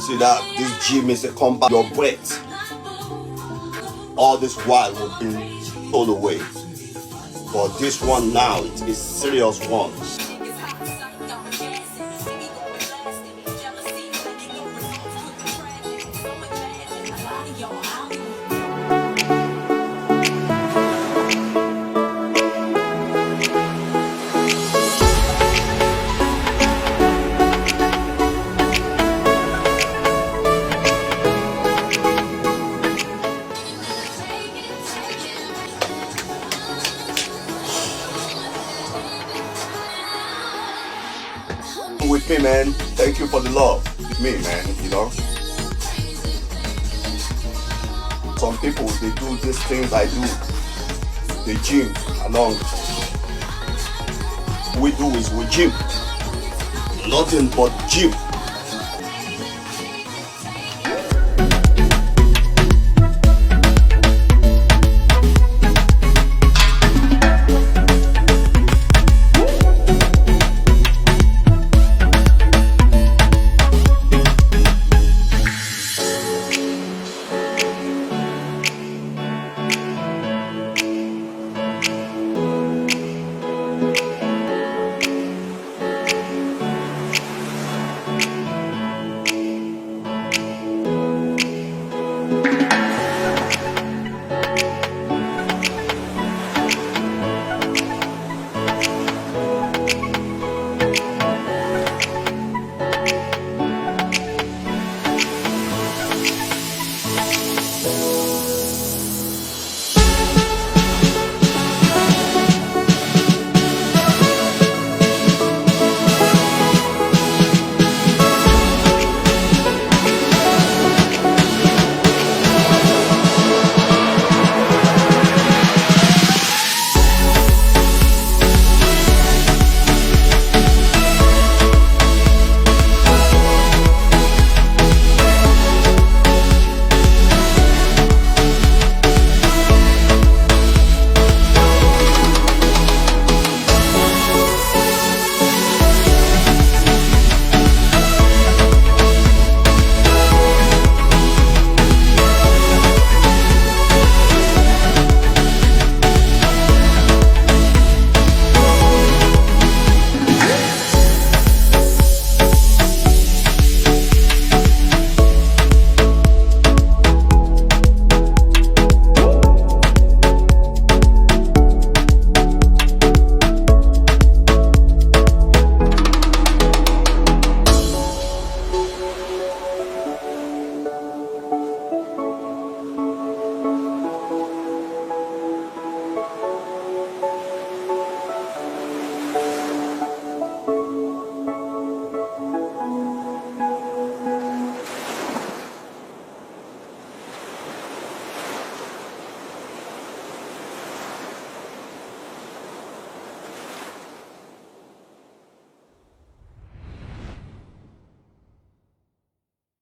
See that this gym is a combat. Your breath all this while will be all the way. But this one now, it is serious one. With me, man. Thank you for the love. With me, man, you know. Some people, they do these things I do. They gym along. We do is we gym. Nothing but gym.